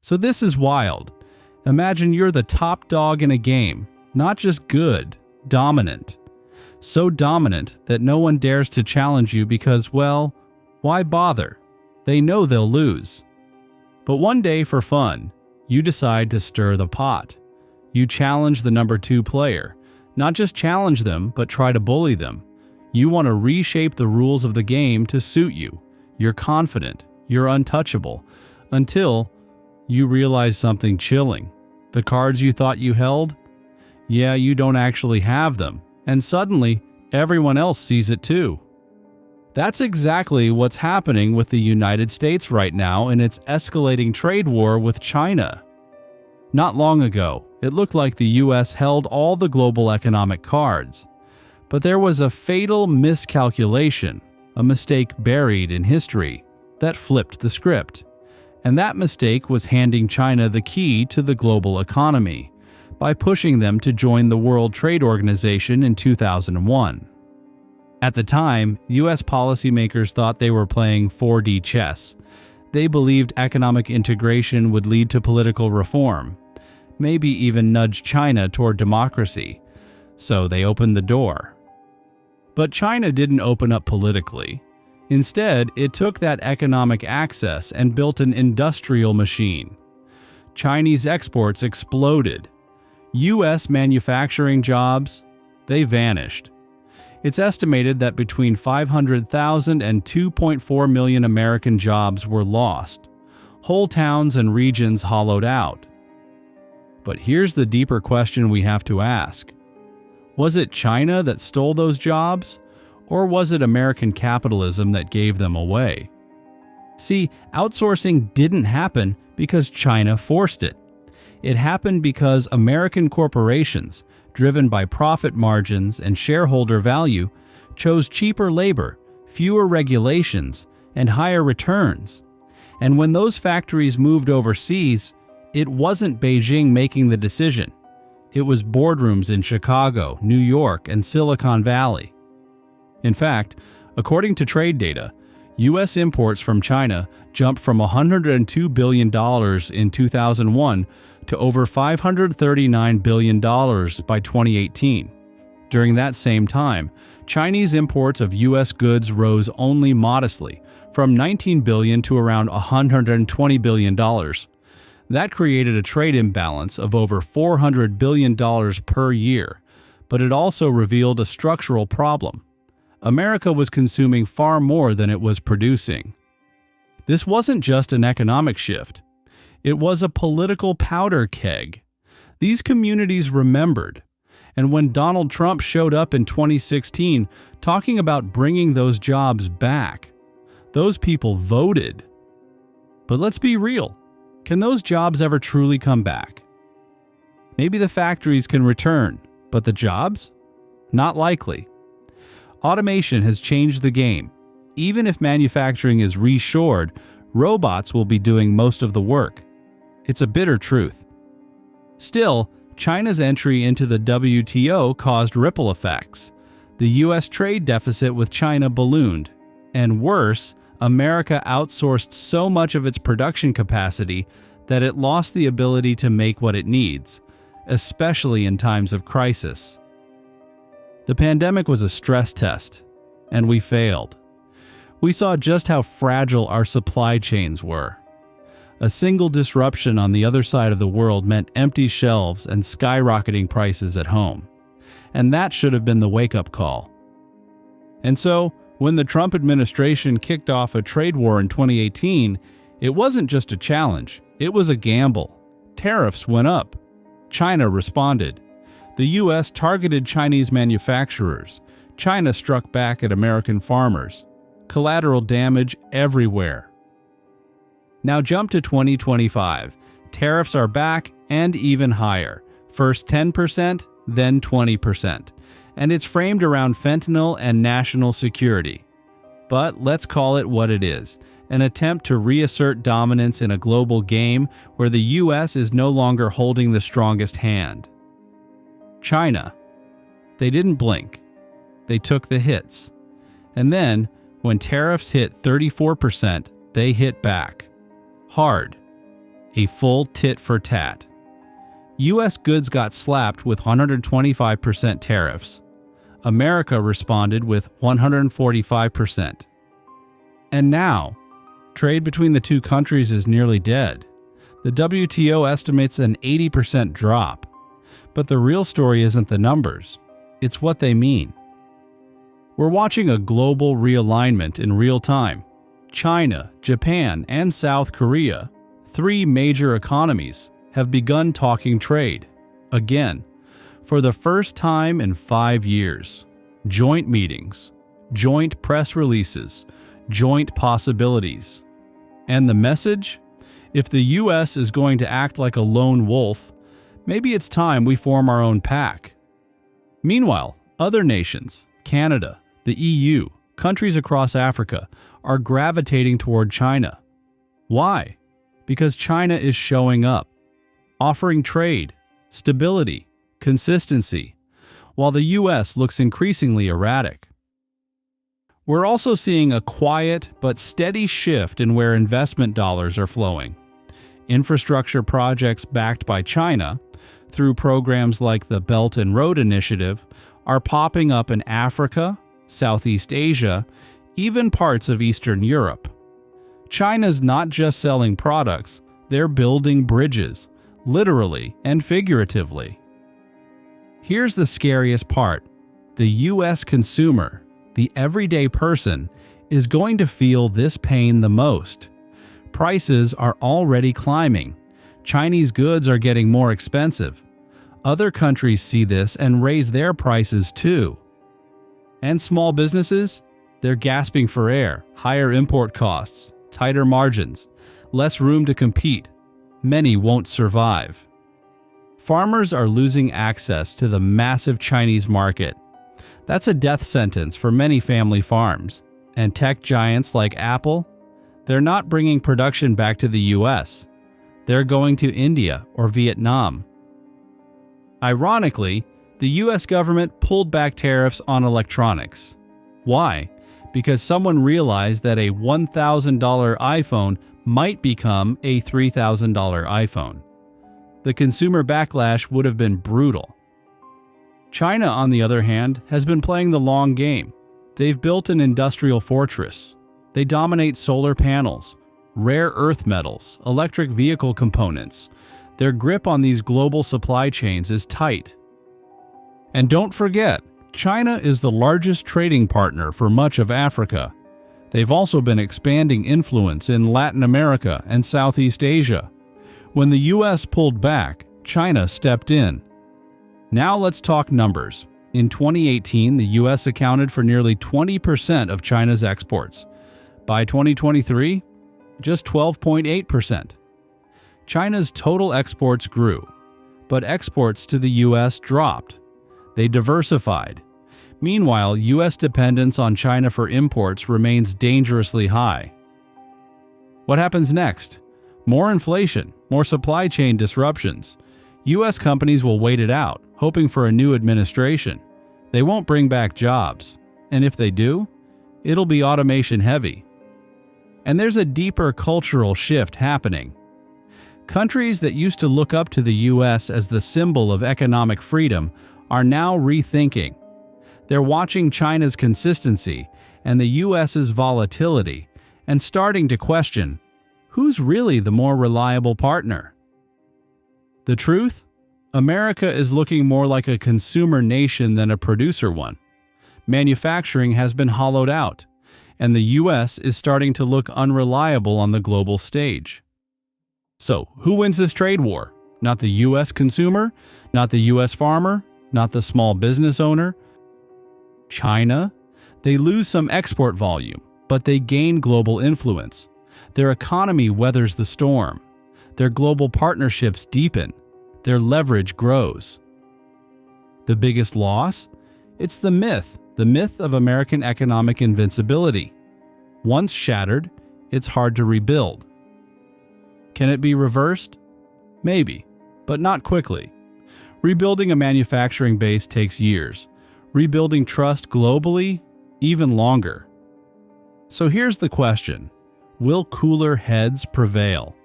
So this is wild. Imagine you're the top dog in a game, not just good, dominant. So dominant that no one dares to challenge you because, well, why bother? They know they'll lose. But one day for fun, you decide to stir the pot. You challenge the number 2 player. Not just challenge them, but try to bully them. You want to reshape the rules of the game to suit you. You're confident, you're untouchable, until you realize something chilling. The cards you thought you held? Yeah, you don't actually have them. And suddenly, everyone else sees it too. That's exactly what's happening with the United States right now in its escalating trade war with China. Not long ago, it looked like the US held all the global economic cards. But there was a fatal miscalculation, a mistake buried in history, that flipped the script. And that mistake was handing China the key to the global economy by pushing them to join the World Trade Organization in 2001. At the time, US policymakers thought they were playing 4D chess. They believed economic integration would lead to political reform, maybe even nudge China toward democracy. So they opened the door. But China didn't open up politically. Instead, it took that economic access and built an industrial machine. Chinese exports exploded. US manufacturing jobs, they vanished. It's estimated that between 500,000 and 2.4 million American jobs were lost. Whole towns and regions hollowed out. But here's the deeper question we have to ask. Was it China that stole those jobs? Or was it American capitalism that gave them away? See, outsourcing didn't happen because China forced it. It happened because American corporations, driven by profit margins and shareholder value, chose cheaper labor, fewer regulations, and higher returns. And when those factories moved overseas, it wasn't Beijing making the decision. It was boardrooms in Chicago, New York, and Silicon Valley. In fact, according to trade data, U.S. imports from China jumped from $102 billion in 2001 to over $539 billion by 2018. During that same time, Chinese imports of U.S. goods rose only modestly, from $19 billion to around $120 billion. That created a trade imbalance of over $400 billion per year, but it also revealed a structural problem. America was consuming far more than it was producing. This wasn't just an economic shift. It was a political powder keg. These communities remembered. And when Donald Trump showed up in 2016 talking about bringing those jobs back, those people voted. But let's be real. Can those jobs ever truly come back? Maybe the factories can return, but the jobs? Not likely. Automation has changed the game. Even if manufacturing is reshored, robots will be doing most of the work. It's a bitter truth. Still, China's entry into the WTO caused ripple effects. The U.S. trade deficit with China ballooned. And worse, America outsourced so much of its production capacity that it lost the ability to make what it needs, especially in times of crisis. The pandemic was a stress test, and we failed. We saw just how fragile our supply chains were. A single disruption on the other side of the world meant empty shelves and skyrocketing prices at home. And that should have been the wake-up call. And so, when the Trump administration kicked off a trade war in 2018, it wasn't just a challenge, it was a gamble. Tariffs went up. China responded. The U.S. targeted Chinese manufacturers. China struck back at American farmers. Collateral damage everywhere. Now jump to 2025. Tariffs are back and even higher. First 10%, then 20%. And it's framed around fentanyl and national security. But let's call it what it is. An attempt to reassert dominance in a global game where the U.S. is no longer holding the strongest hand. China. They didn't blink. They took the hits. And then, when tariffs hit 34%, they hit back. Hard. a full tit for tat. US goods got slapped with 125% tariffs. America responded with 145%. And now, trade between the two countries is nearly dead. The WTO estimates an 80% drop. But the real story isn't the numbers, it's what they mean. We're watching a global realignment in real time. China, Japan, and South Korea, three major economies, have begun talking trade. Again, for the first time in 5 years. Joint meetings, joint press releases, joint possibilities. And the message? If the US is going to act like a lone wolf, maybe it's time we form our own pack. Meanwhile, other nations, Canada, the EU, countries across Africa, are gravitating toward China. Why? Because China is showing up, offering trade, stability, consistency, while the US looks increasingly erratic. We're also seeing a quiet but steady shift in where investment dollars are flowing. Infrastructure projects backed by China, through programs like the Belt and Road Initiative, are popping up in Africa, Southeast Asia, even parts of Eastern Europe. China's not just selling products, they're building bridges, literally and figuratively. Here's the scariest part. The US consumer, the everyday person, is going to feel this pain the most. Prices are already climbing. Chinese goods are getting more expensive. Other countries see this and raise their prices too. And small businesses? They're gasping for air, higher import costs, tighter margins, less room to compete. Many won't survive. Farmers are losing access to the massive Chinese market. That's a death sentence for many family farms. And tech giants like Apple? They're not bringing production back to the US. They're going to India or Vietnam. Ironically, the US government pulled back tariffs on electronics. Why? Because someone realized that a $1,000 iPhone might become a $3,000 iPhone. The consumer backlash would have been brutal. China, on the other hand, has been playing the long game. They've built an industrial fortress. They dominate solar panels, rare earth metals, electric vehicle components. Their grip on these global supply chains is tight. And don't forget, China is the largest trading partner for much of Africa. They've also been expanding influence in Latin America and Southeast Asia. When the US pulled back, China stepped in. Now let's talk numbers. In 2018, the US accounted for nearly 20% of China's exports. By 2023, just 12.8%. China's total exports grew, but exports to the US dropped. They diversified. Meanwhile, US dependence on China for imports remains dangerously high. What happens next? More inflation, more supply chain disruptions. US companies will wait it out, hoping for a new administration. They won't bring back jobs, and if they do, it'll be automation heavy. And there's a deeper cultural shift happening. Countries that used to look up to the US as the symbol of economic freedom are now rethinking. They're watching China's consistency and the US's volatility and starting to question, who's really the more reliable partner? The truth? America is looking more like a consumer nation than a producer one. Manufacturing has been hollowed out, and the US is starting to look unreliable on the global stage. So, who wins this trade war? Not the US consumer, not the US farmer, not the small business owner. China? They lose some export volume, but they gain global influence. Their economy weathers the storm. Their global partnerships deepen. Their leverage grows. The biggest loss? It's the myth of American economic invincibility. Once shattered, it's hard to rebuild. Can it be reversed? Maybe, but not quickly. Rebuilding a manufacturing base takes years. Rebuilding trust globally, even longer. So here's the question: will cooler heads prevail?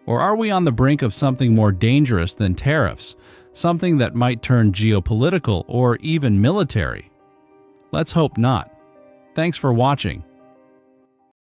Or are we on the brink of something more dangerous than tariffs, something that might turn geopolitical or even military? Let's hope not. Thanks for watching.